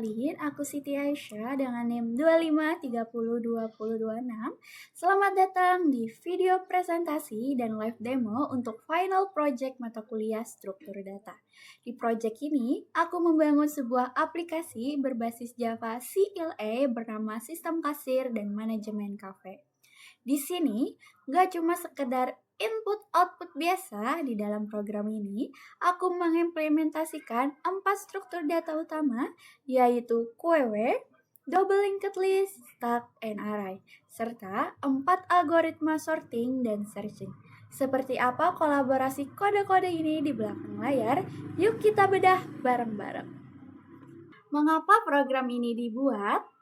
kenalin, aku Siti Aisyah dengan NIM 25302026. Selamat datang di video presentasi dan live demo untuk final project mata kuliah struktur data. Di project ini, aku membangun sebuah aplikasi berbasis Java CLA bernama Sistem Kasir dan Manajemen Cafe. Di sini, nggak cuma sekedar input-output biasa di dalam program ini, aku mengimplementasikan 4 struktur data utama, yaitu query, double linked list, stack, and array, serta 4 algoritma sorting dan searching. Seperti apa kolaborasi kode-kode ini di belakang layar? Yuk kita bedah bareng-bareng. Mengapa program ini dibuat?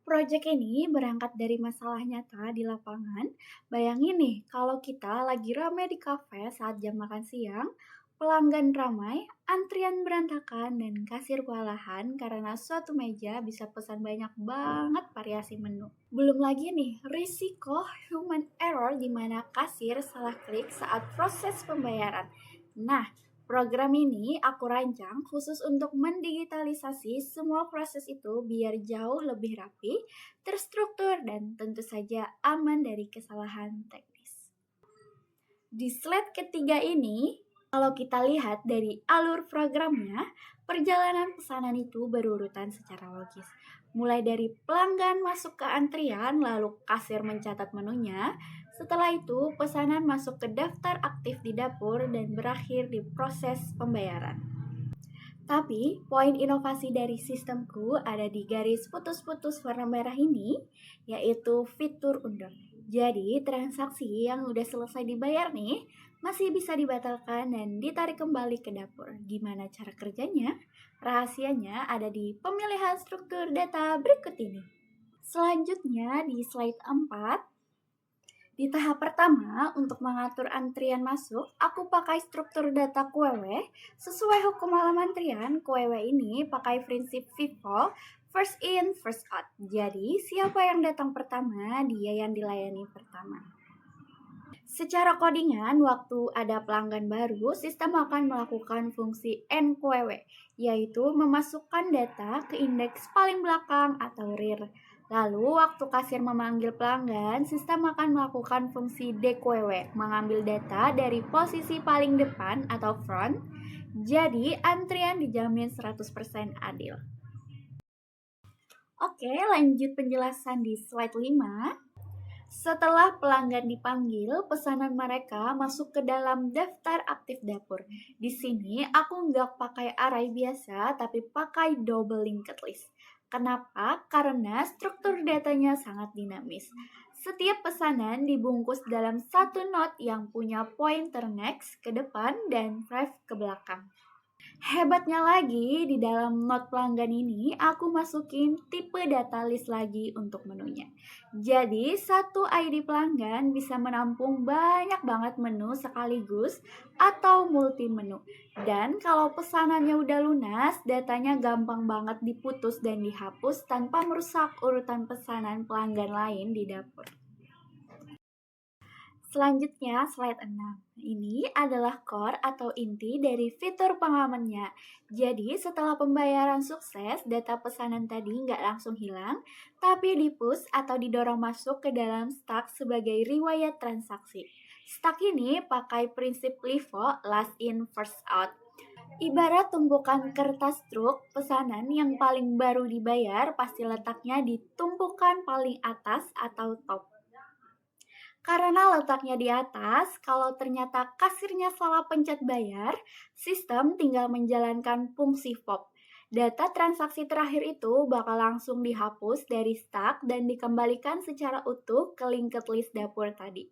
Proyek ini berangkat dari masalah nyata di lapangan. Bayangin nih, kalau kita lagi ramai di kafe saat jam makan siang, pelanggan ramai, antrian berantakan, dan kasir kewalahan karena suatu meja bisa pesan banyak banget variasi menu. Belum lagi nih, risiko human error di mana kasir salah klik saat proses pembayaran. Nah, program ini aku rancang khusus untuk mendigitalisasi semua proses itu biar jauh lebih rapi, terstruktur, dan tentu saja aman dari kesalahan teknis. Di slide ketiga ini, kalau kita lihat dari alur programnya, perjalanan pesanan itu berurutan secara logis. Mulai dari pelanggan masuk ke antrian, lalu kasir mencatat menunya. Setelah itu, pesanan masuk ke daftar aktif di dapur dan berakhir di proses pembayaran. Tapi, poin inovasi dari sistemku ada di garis putus-putus warna merah ini, yaitu fitur undur. Jadi, transaksi yang udah selesai dibayar nih, masih bisa dibatalkan dan ditarik kembali ke dapur. Gimana cara kerjanya? Rahasianya ada di pemilihan struktur data berikut ini. Selanjutnya, di slide 4, di tahap pertama, untuk mengatur antrian masuk, aku pakai struktur data QW. Sesuai hukum alam antrian, QW ini pakai prinsip FIFO, first in, first out. Jadi, siapa yang datang pertama, dia yang dilayani pertama. Secara codingan, waktu ada pelanggan baru, sistem akan melakukan fungsi NQW, yaitu memasukkan data ke indeks paling belakang atau rear. Lalu, waktu kasir memanggil pelanggan, sistem akan melakukan fungsi DQW, mengambil data dari posisi paling depan atau front. Jadi, antrian dijamin 100% adil. Oke, lanjut penjelasan di slide 5. Setelah pelanggan dipanggil, pesanan mereka masuk ke dalam daftar aktif dapur. Di sini aku nggak pakai array biasa, tapi pakai double linked list. Kenapa? Karena struktur datanya sangat dinamis. Setiap pesanan dibungkus dalam satu node yang punya pointer next ke depan dan ref ke belakang. Hebatnya lagi, di dalam node pelanggan ini, aku masukin tipe data list lagi untuk menunya. Jadi, satu ID pelanggan bisa menampung banyak banget menu sekaligus atau multi menu. Dan kalau pesanannya udah lunas, datanya gampang banget diputus dan dihapus tanpa merusak urutan pesanan pelanggan lain di dapur. Selanjutnya, slide 6. Ini adalah core atau inti dari fitur pengamannya. Jadi, setelah pembayaran sukses, data pesanan tadi nggak langsung hilang, tapi di-push atau didorong masuk ke dalam stack sebagai riwayat transaksi. Stack ini pakai prinsip LIFO, last in, first out. Ibarat tumpukan kertas truk pesanan yang paling baru dibayar pasti letaknya di tumpukan paling atas atau top. Karena letaknya di atas, kalau ternyata kasirnya salah pencet bayar, sistem tinggal menjalankan fungsi POP. Data transaksi terakhir itu bakal langsung dihapus dari stack dan dikembalikan secara utuh ke linked list dapur tadi.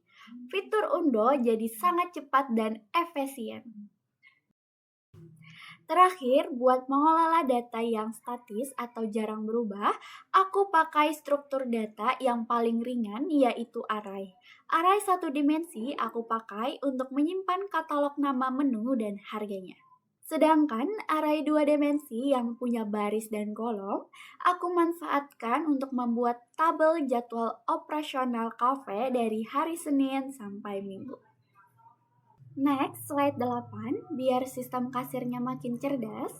Fitur Undo jadi sangat cepat dan efisien. Terakhir, buat mengelola data yang statis atau jarang berubah, aku pakai struktur data yang paling ringan yaitu array. Array satu dimensi aku pakai untuk menyimpan katalog nama menu dan harganya. Sedangkan array dua dimensi yang punya baris dan kolom, aku manfaatkan untuk membuat tabel jadwal operasional cafe dari hari Senin sampai Minggu. Next, slide 8, biar sistem kasirnya makin cerdas.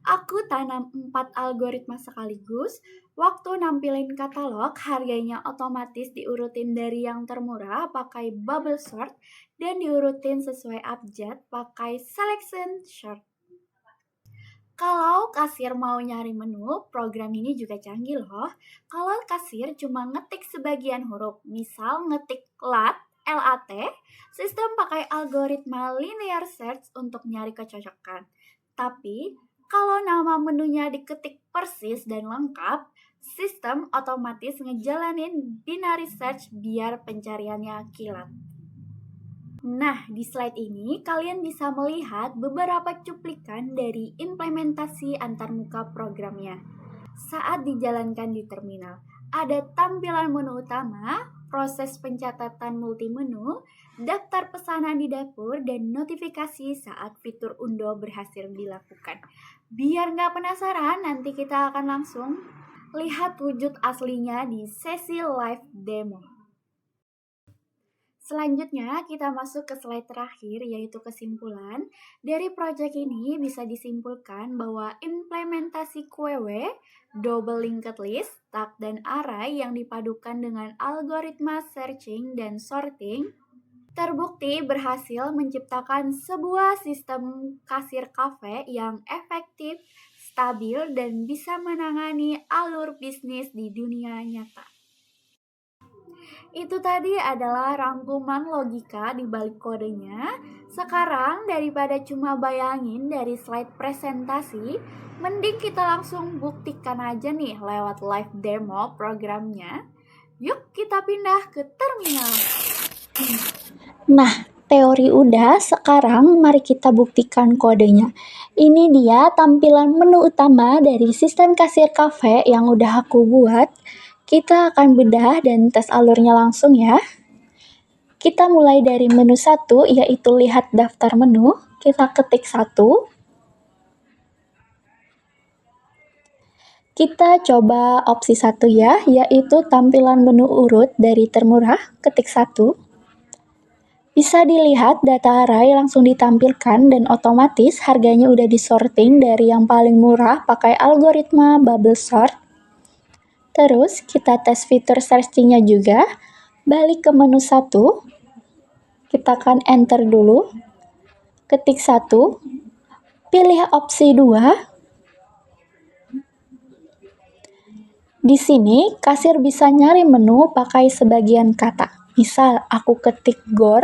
Aku tanam 4 algoritma sekaligus, waktu nampilin katalog harganya otomatis diurutin dari yang termurah pakai bubble sort dan diurutin sesuai abjad pakai selection sort. Kalau kasir mau nyari menu, program ini juga canggih loh. Kalau kasir cuma ngetik sebagian huruf, misal ngetik LAT, sistem pakai algoritma linear search untuk nyari kecocokan. Tapi, kalau nama menunya diketik persis dan lengkap, sistem otomatis ngejalanin binary search biar pencariannya kilat. Nah, di slide ini kalian bisa melihat beberapa cuplikan dari implementasi antarmuka programnya. Saat dijalankan di terminal, ada tampilan menu utama, proses pencatatan multimenu, daftar pesanan di dapur, dan notifikasi saat fitur undo berhasil dilakukan. Biar nggak penasaran, nanti kita akan langsung lihat wujud aslinya di sesi live demo. Selanjutnya, kita masuk ke slide terakhir, yaitu kesimpulan. Dari proyek ini bisa disimpulkan bahwa implementasi QW, double linked list, tag, dan array yang dipadukan dengan algoritma searching dan sorting, terbukti berhasil menciptakan sebuah sistem kasir kafe yang efektif, stabil, dan bisa menangani alur bisnis di dunia nyata. Itu tadi adalah rangkuman logika di balik kodenya. Sekarang daripada cuma bayangin dari slide presentasi, mending kita langsung buktikan aja nih lewat live demo programnya. Yuk kita pindah ke terminal. Nah, teori udah, sekarang mari kita buktikan kodenya. Ini dia tampilan menu utama dari sistem kasir cafe yang udah aku buat. Kita akan bedah dan tes alurnya langsung ya. Kita mulai dari menu 1, yaitu lihat daftar menu. Kita ketik 1. Kita coba opsi 1 ya, yaitu tampilan menu urut dari termurah. Ketik 1. Bisa dilihat data array langsung ditampilkan dan otomatis harganya udah disorting dari yang paling murah pakai algoritma bubble sort. Terus kita tes fitur searching-nya juga. Balik ke menu 1. Kita akan enter dulu. Ketik 1. Pilih opsi 2. Di sini kasir bisa nyari menu pakai sebagian kata. Misal aku ketik gor,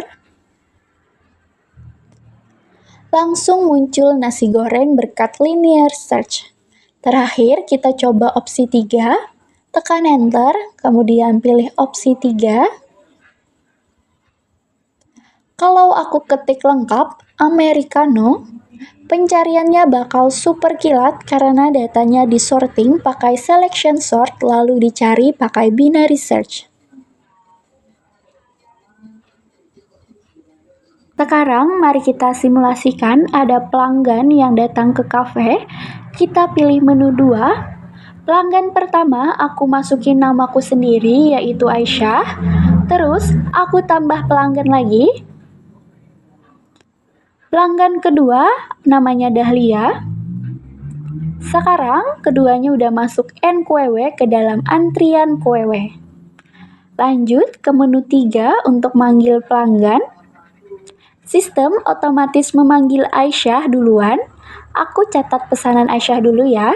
langsung muncul nasi goreng berkat linear search. Terakhir kita coba opsi 3, tekan enter, kemudian pilih opsi 3. Kalau aku ketik lengkap, Americano, pencariannya bakal super kilat karena datanya disorting pakai selection sort lalu dicari pakai binary search. Sekarang mari kita simulasikan ada pelanggan yang datang ke kafe. Kita pilih menu 2. Pelanggan pertama aku masukin namaku sendiri yaitu Aisyah. Terus aku tambah pelanggan lagi. Pelanggan kedua namanya Dahlia. Sekarang keduanya udah masuk NQW ke dalam antrian QW. Lanjut ke menu 3 untuk manggil pelanggan. Sistem otomatis memanggil Aisyah duluan. Aku catat pesanan Aisyah dulu ya.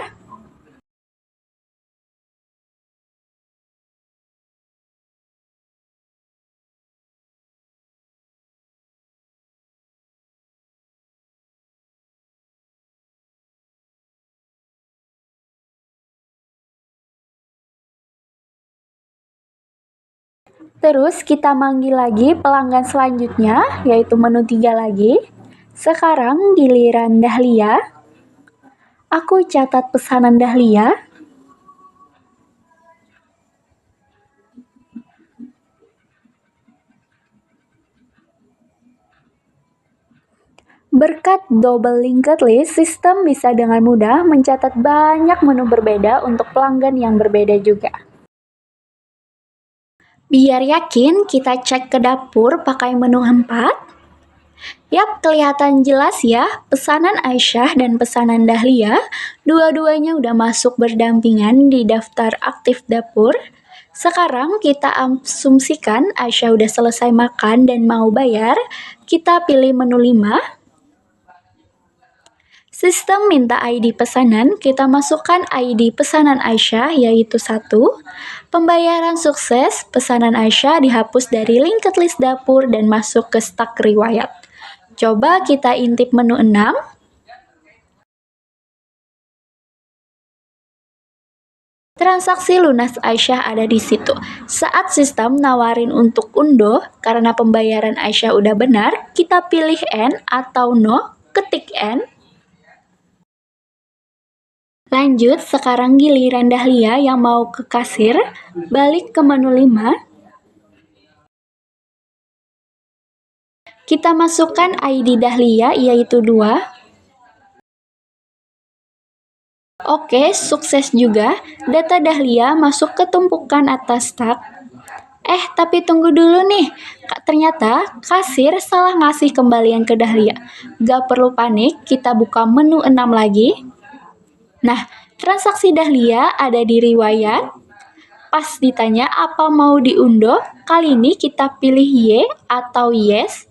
Terus kita manggil lagi pelanggan selanjutnya, yaitu menu 3 lagi. Sekarang giliran Dahlia. Aku catat pesanan Dahlia. Berkat double linked list, sistem bisa dengan mudah mencatat banyak menu berbeda untuk pelanggan yang berbeda juga. Biar yakin, kita cek ke dapur pakai menu 4. Yap, kelihatan jelas ya, pesanan Aisyah dan pesanan Dahlia, dua-duanya udah masuk berdampingan di daftar aktif dapur. Sekarang kita asumsikan Aisyah udah selesai makan dan mau bayar. Kita pilih menu 5. Sistem minta ID pesanan, kita masukkan ID pesanan Aisyah yaitu 1. Pembayaran sukses, pesanan Aisyah dihapus dari linked list dapur dan masuk ke stak riwayat. Coba kita intip menu 6. Transaksi lunas Aisyah ada di situ. Saat sistem nawarin untuk undo, karena pembayaran Aisyah udah benar, kita pilih N atau no, ketik N. Lanjut, sekarang giliran Dahlia yang mau ke kasir, balik ke menu 5. Kita masukkan ID Dahlia yaitu 2. Oke, sukses juga. Data Dahlia masuk ke tumpukan atas stak. Tapi tunggu dulu nih. Ternyata kasir salah ngasih kembalian ke Dahlia. Gak perlu panik, kita buka menu 6 lagi. Nah, transaksi Dahlia ada di riwayat. Pas ditanya apa mau diundo, kali ini kita pilih Y atau yes.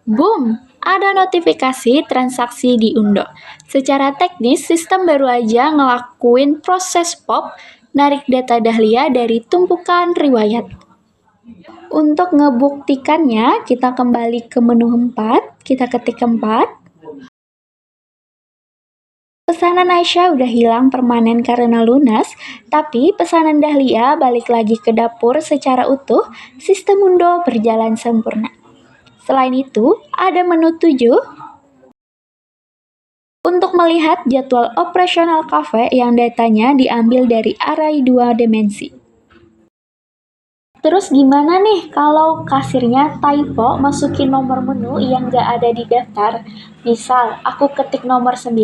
Boom! Ada notifikasi transaksi diundo. Secara teknis, sistem baru aja ngelakuin proses pop, narik data Dahlia dari tumpukan riwayat. Untuk ngebuktikannya, kita kembali ke menu 4, kita ketik 4. Pesanan Aisyah udah hilang permanen karena lunas, tapi pesanan Dahlia balik lagi ke dapur secara utuh, sistem undo berjalan sempurna. Selain itu, ada menu 7 untuk melihat jadwal operasional cafe yang datanya diambil dari array 2 dimensi. Terus gimana nih kalau kasirnya typo masukin nomor menu yang nggak ada di daftar? Misal, aku ketik nomor 9,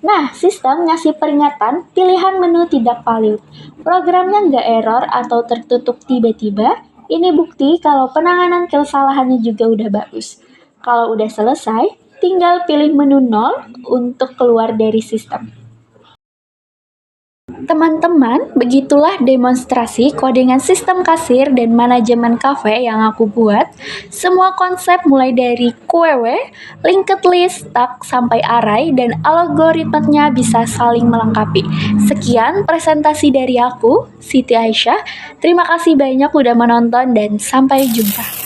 nah sistem ngasih peringatan pilihan menu tidak valid. Programnya nggak error atau tertutup tiba-tiba. Ini bukti kalau penanganan kesalahannya juga udah bagus. Kalau udah selesai, tinggal pilih menu 0 untuk keluar dari sistem. Teman-teman, begitulah demonstrasi codingan sistem kasir dan manajemen cafe yang aku buat. Semua konsep mulai dari QW, linked list, stak, sampai array, dan algoritmanya bisa saling melengkapi. Sekian presentasi dari aku, Siti Aisyah. Terima kasih banyak udah menonton dan sampai jumpa.